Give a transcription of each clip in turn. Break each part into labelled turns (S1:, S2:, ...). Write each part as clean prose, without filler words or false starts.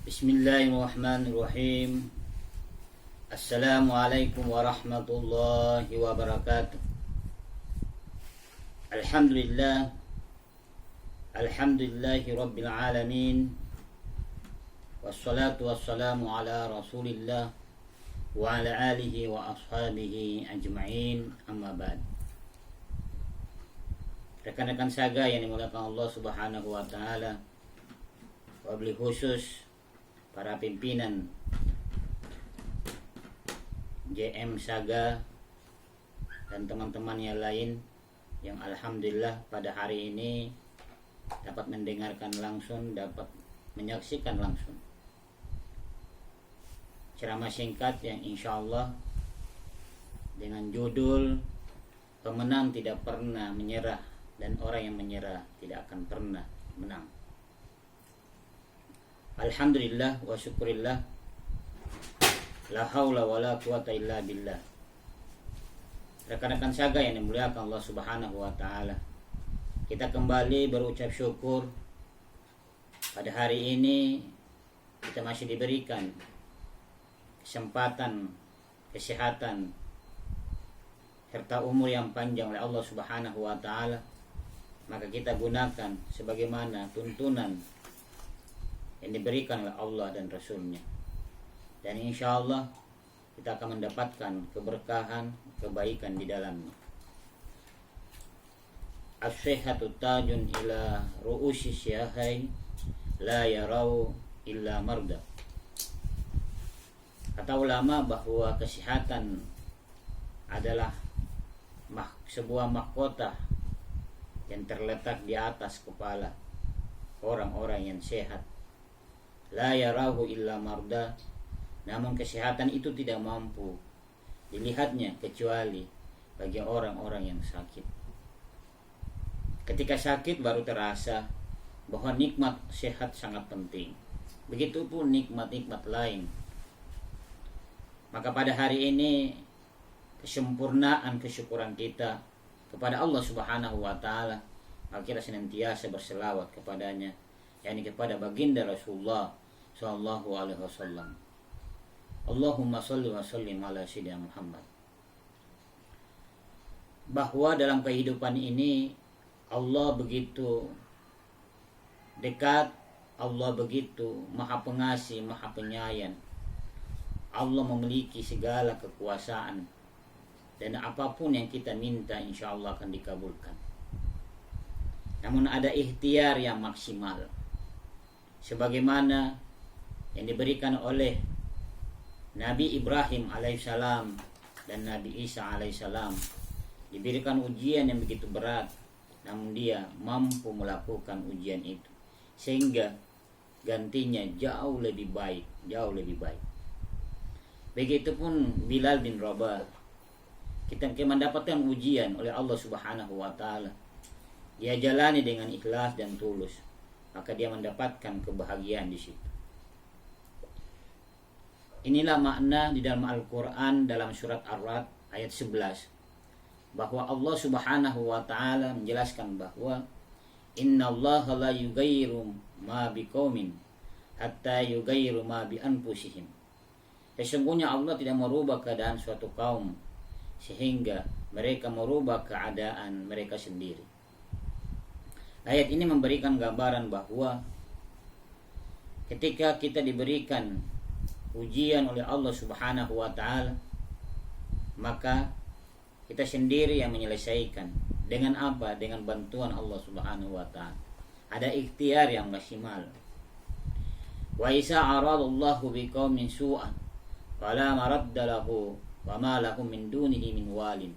S1: Bismillahirrahmanirrahim. Assalamualaikum warahmatullahi wabarakatuh. Alhamdulillah. Alhamdulillahi rabbil alamin. Wassalatu wassalamu ala rasulillah wa ala alihi wa ashabihi ajma'in, amma ba'd. Rekan-rekan saga yang dimuliakan Allah subhanahu wa ta'ala, wabil khusus para pimpinan JM Saga dan teman-teman yang lain yang alhamdulillah pada hari ini dapat mendengarkan langsung, dapat menyaksikan langsung ceramah singkat yang insya Allah dengan judul pemenang tidak pernah menyerah dan orang yang menyerah tidak akan pernah menang. Alhamdulillah wa syukurillah, la haula wa la quwata illa billah. Rekan-rekan saga yang dimuliakan Allah subhanahu wa ta'ala, kita kembali berucap syukur. Pada hari ini kita masih diberikan kesempatan, kesehatan, serta umur yang panjang oleh Allah subhanahu wa ta'ala. Maka kita gunakan sebagaimana tuntunan yang diberikan oleh Allah dan Rasulnya, dan insya Allah kita akan mendapatkan keberkahan, kebaikan di dalamnya. As-sihhatu tajun ila ru'usi syahai la yarau illa marda. Kata ulama bahwa kesehatan adalah sebuah mahkota yang terletak di atas kepala orang-orang yang sehat. La yarahu illa marda. Namun kesehatan itu tidak mampu dilihatnya kecuali bagi orang-orang yang sakit. Ketika sakit baru terasa bahwa nikmat sehat sangat penting. Begitupun nikmat-nikmat lain. Maka pada hari ini kesempurnaan kesyukuran kita kepada Allah subhanahu wa ta'ala, maka kita senantiasa berselawat kepadanya, yakni kepada baginda Rasulullah sallallahu alaihi wasallam. Allahumma shalli wa sallim ala sayyidina Muhammad. Bahwa dalam kehidupan ini Allah begitu dekat, Allah begitu maha pengasih, maha penyayang. Allah memiliki segala kekuasaan, dan apapun yang kita minta insya Allah akan dikabulkan. Namun ada ikhtiar yang maksimal, sebagaimana yang diberikan oleh Nabi Ibrahim alaihissalam dan Nabi Isa alaihissalam. Diberikan ujian yang begitu berat, namun dia mampu melakukan ujian itu, sehingga gantinya jauh lebih baik, jauh lebih baik. Begitupun Bilal bin Rabah, kita mendapatkan ujian oleh Allah subhanahu wa ta'ala. Dia jalani dengan ikhlas dan tulus, maka dia mendapatkan kebahagiaan di situ. Inilah makna di dalam Al-Quran dalam surat Ar-Ra'd ayat 11, bahwa Allah subhanahu wa ta'ala menjelaskan bahwa innallaha la yughayyiru ma biqaumin hatta yughayyiru ma bi anfusihim. Sesungguhnya Allah tidak merubah keadaan suatu kaum sehingga mereka merubah keadaan mereka sendiri. Ayat ini memberikan gambaran bahwa ketika kita diberikan ujian oleh Allah subhanahu wa ta'ala, maka kita sendiri yang menyelesaikan. Dengan apa? Dengan bantuan Allah subhanahu wa ta'ala. Ada ikhtiar yang maksimal. Wa isa aradallahu biqaumin su'an fala maradda lahu wa ma lahum min dunihi min walin.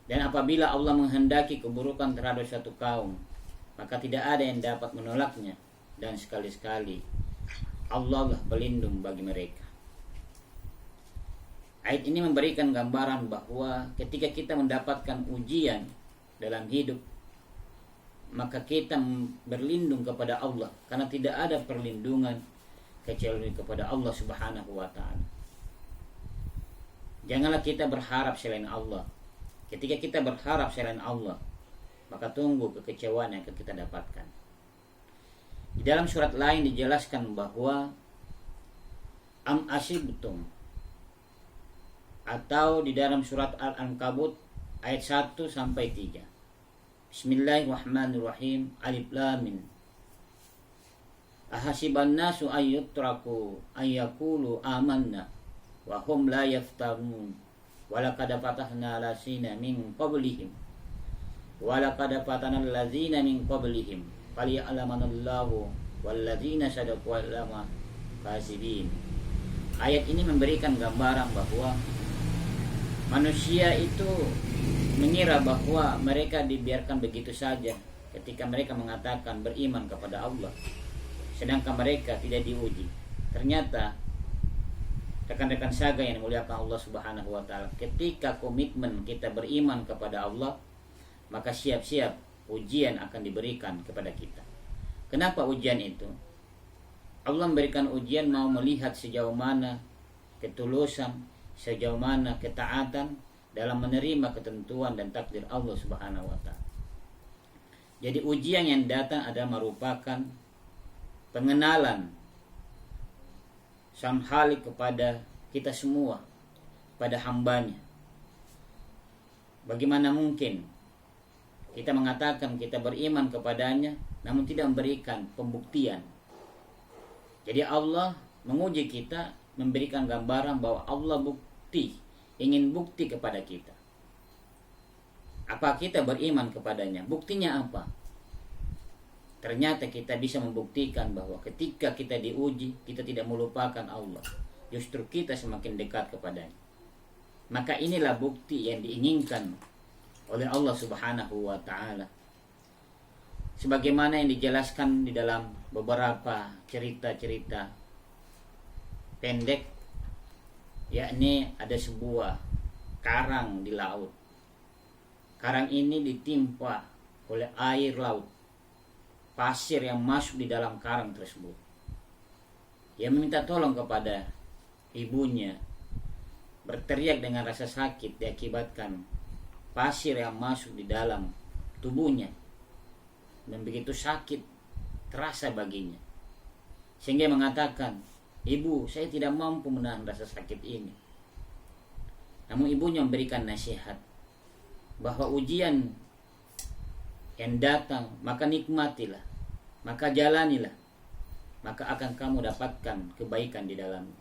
S1: Dan apabila Allah menghendaki keburukan terhadap suatu kaum, maka tidak ada yang dapat menolaknya, dan sekali-sekali Allah lah pelindung bagi mereka. Ayat ini memberikan gambaran bahwa ketika kita mendapatkan ujian dalam hidup, maka kita berlindung kepada Allah, karena tidak ada perlindungan kecuali kepada Allah subhanahu wa ta'ala. Janganlah kita berharap selain Allah. Ketika kita berharap selain Allah, maka tunggu kekecewaan yang akan kita dapatkan. Di dalam surat lain dijelaskan bahwa am asibtum, atau di dalam surat Al-Ankabut ayat 1 sampai 3. Bismillahirrahmanirrahim. Alif lam mim. Ahasiban nasu ayyutraku ayyakulu amanna wa hum la yaftanun. Walaqad fatahna lasina min qablihim. Walaqad fatana allazina min qablihim. Faliya'lamanallahu wallazina sadaqu wal kasibin. Ayat ini memberikan gambaran bahwa manusia itu mengira bahwa mereka dibiarkan begitu saja ketika mereka mengatakan beriman kepada Allah, sedangkan mereka tidak diuji. Ternyata rekan-rekan saga yang dimuliakan Allah Subhanahu wa taala, ketika komitmen kita beriman kepada Allah, maka siap-siap ujian akan diberikan kepada kita. Kenapa ujian itu? Allah memberikan ujian mau melihat sejauh mana ketulusan, sejauh mana ketaatan dalam menerima ketentuan dan takdir Allah Subhanahu wa taala. Jadi ujian yang datang adalah merupakan pengenalan Sang Khalik kepada kita semua, pada hambanya. Bagaimana mungkin kita mengatakan kita beriman kepadanya namun tidak memberikan pembuktian? Jadi Allah menguji kita, memberikan gambaran bahwa Allah ingin bukti kepada kita. Apa kita beriman kepadanya? Buktinya apa? Ternyata kita bisa membuktikan bahwa ketika kita diuji, kita tidak melupakan Allah. Justru kita semakin dekat kepadanya. Maka inilah bukti yang diinginkan oleh Allah Subhanahu wa taala. Sebagaimana yang dijelaskan di dalam beberapa cerita-cerita pendek, yakni ada sebuah karang di laut. Karang ini ditimpa oleh air laut, pasir yang masuk di dalam karang tersebut. Ia meminta tolong kepada ibunya, berteriak dengan rasa sakit diakibatkan pasir yang masuk di dalam tubuhnya, dan begitu sakit terasa baginya, sehingga mengatakan, "Ibu, saya tidak mampu menahan rasa sakit ini." Namun ibunya memberikan nasihat bahwa ujian yang datang, maka nikmatilah, maka jalanilah, maka akan kamu dapatkan kebaikan di dalamnya.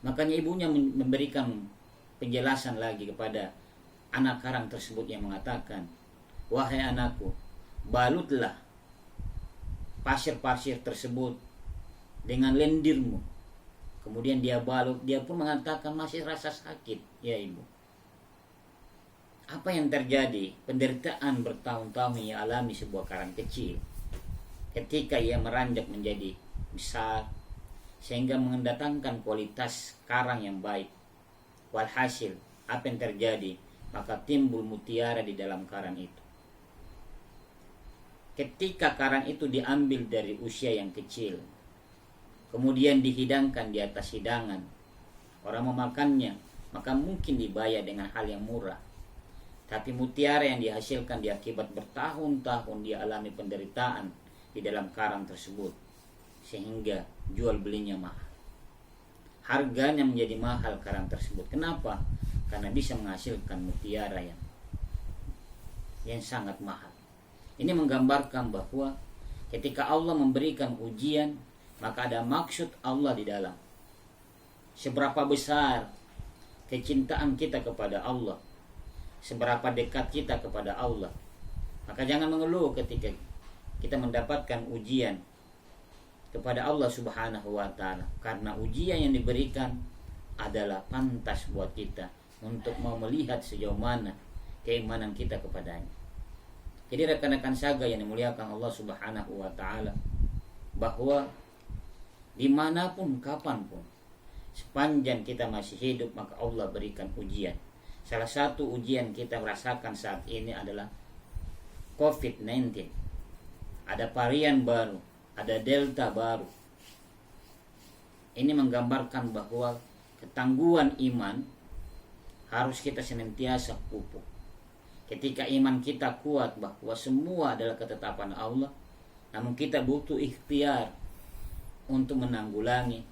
S1: Makanya ibunya memberikan penjelasan lagi kepada anak karang tersebut yang mengatakan, "Wahai anakku, balutlah pasir-pasir tersebut dengan lendirmu." Kemudian dia balut, dia pun mengatakan, "Masih rasa sakit ya ibu." Apa yang terjadi? Penderitaan bertahun-tahun yang alami sebuah karang kecil. Ketika ia meranjak menjadi besar, sehingga mendatangkan kualitas karang yang baik. Walhasil, apa yang terjadi? Maka timbul mutiara di dalam karang itu. Ketika karang itu diambil dari usia yang kecil, kemudian dihidangkan di atas hidangan, orang memakannya, maka mungkin dibayar dengan hal yang murah. Tapi mutiara yang dihasilkan diakibat bertahun-tahun dia alami penderitaan di dalam karang tersebut, sehingga jual belinya mahal. Harganya menjadi mahal karang tersebut. Kenapa? Karena bisa menghasilkan mutiara yang sangat mahal. Ini menggambarkan bahwa ketika Allah memberikan ujian, maka ada maksud Allah di dalam. Seberapa besar kecintaan kita kepada Allah, seberapa dekat kita kepada Allah, maka jangan mengeluh ketika kita mendapatkan ujian kepada Allah Subhanahu wa taala, karena ujian yang diberikan adalah pantas buat kita untuk mau melihat sejauh mana keimanan kita kepadanya. Jadi rekan-rekan saga yang dimuliakan Allah Subhanahu wa taala, bahwa dimanapun, kapanpun, sepanjang kita masih hidup, maka Allah berikan ujian. Salah satu ujian kita merasakan saat ini adalah COVID-19. Ada varian baru, ada Delta baru. Ini menggambarkan bahwa ketangguhan iman harus kita senantiasa pupuk. Ketika iman kita kuat bahwa semua adalah ketetapan Allah, Namun kita butuh ikhtiar untuk menanggulangi,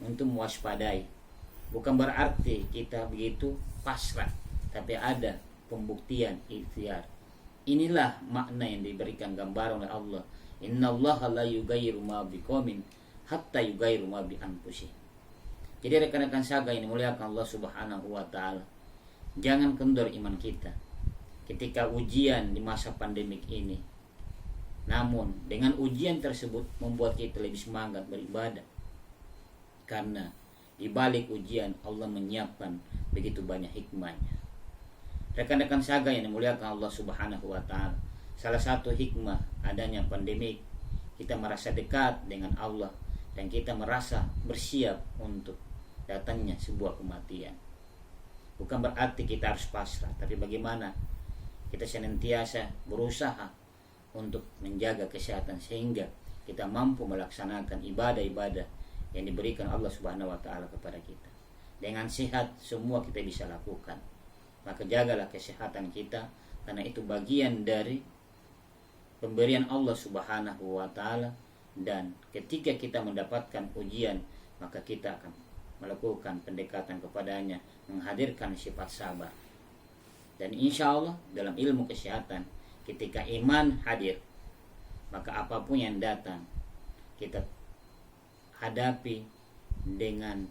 S1: untuk mewaspadai. Bukan berarti kita begitu pasrah, tapi ada pembuktian ikhtiar. Inilah makna yang diberikan gambaran oleh Allah. Innallaha la yughayyiru ma biqaumin hatta yughayyiru ma bi anfusihim. Jadi rekan-rekan saga yang dimuliakan Allah Subhanahu wa taala, jangan kendor iman kita ketika ujian di masa pandemik ini. Namun dengan ujian tersebut membuat kita lebih semangat beribadah. Karena di balik ujian Allah menyiapkan begitu banyak hikmahnya. Rekan-rekan saga yang dimuliakan Allah Subhanahu wa taala, salah satu hikmah adanya pandemik, kita merasa dekat dengan Allah dan kita merasa bersiap untuk datangnya sebuah kematian. Bukan berarti kita harus pasrah, tapi bagaimana kita senantiasa berusaha untuk menjaga kesehatan sehingga kita mampu melaksanakan ibadah-ibadah yang diberikan Allah Subhanahu wa taala kepada kita. Dengan sehat semua kita bisa lakukan. Maka jagalah kesehatan kita, karena itu bagian dari pemberian Allah Subhanahu wa taala. Dan ketika kita mendapatkan ujian, maka kita akan melakukan pendekatan kepadanya, menghadirkan sifat sabar. Dan insya Allah dalam ilmu kesehatan, ketika iman hadir, maka apapun yang datang kita hadapi dengan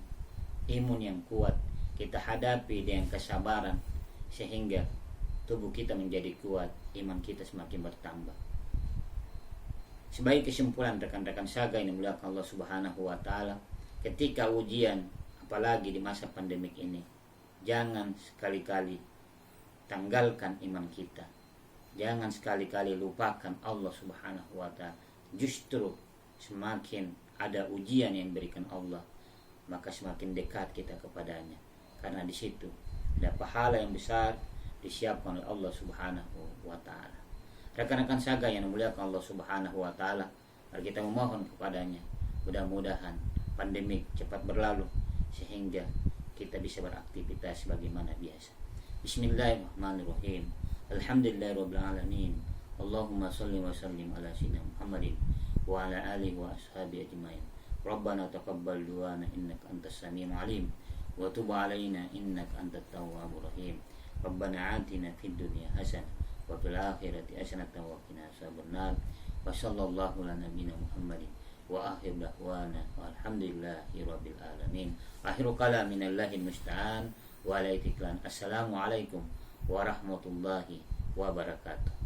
S1: imun yang kuat, kita hadapi dengan kesabaran, sehingga tubuh kita menjadi kuat, iman kita semakin bertambah. Sebagai kesimpulan rekan-rekan saga yang dimuliakan Allah Subhanahu wa taala, ketika ujian apalagi di masa pandemik ini, jangan sekali-kali tanggalkan iman kita. Jangan sekali-kali lupakan Allah Subhanahu wa taala. Justru semakin ada ujian yang diberikan Allah, maka semakin dekat kita kepadanya. Karena di situ ada pahala yang besar disiapkan oleh Allah Subhanahu wa taala. Rekan-rekan saga yang dimuliakan Allah Subhanahu wa taala, mari kita memohon kepadanya, mudah-mudahan pandemik cepat berlalu sehingga kita bisa beraktivitas sebagaimana biasa. Bismillahirrahmanirrahim. Alhamdulillahirabbil alamin. Allahumma shalli wa sallim ala sayyidina Muhammadin wa ala alihi wa ashabihi ajmain. Rabbana taqabbal du'ana innaka antas samiul alim wa tub alaina innaka antat tawwabur rahim. Rabbana atina fid dunya hasanah wa fil akhirati hasanatan wa qina adzabannar. Wa sallallahu ala nabiyyina Muhammadin wa akhir da'wana walhamdulillahi rabbil alamin. Akhiru kalamin Allahil musta'an wa alaihi tiklan. Assalamualaikum warahmatullahi wabarakatuh.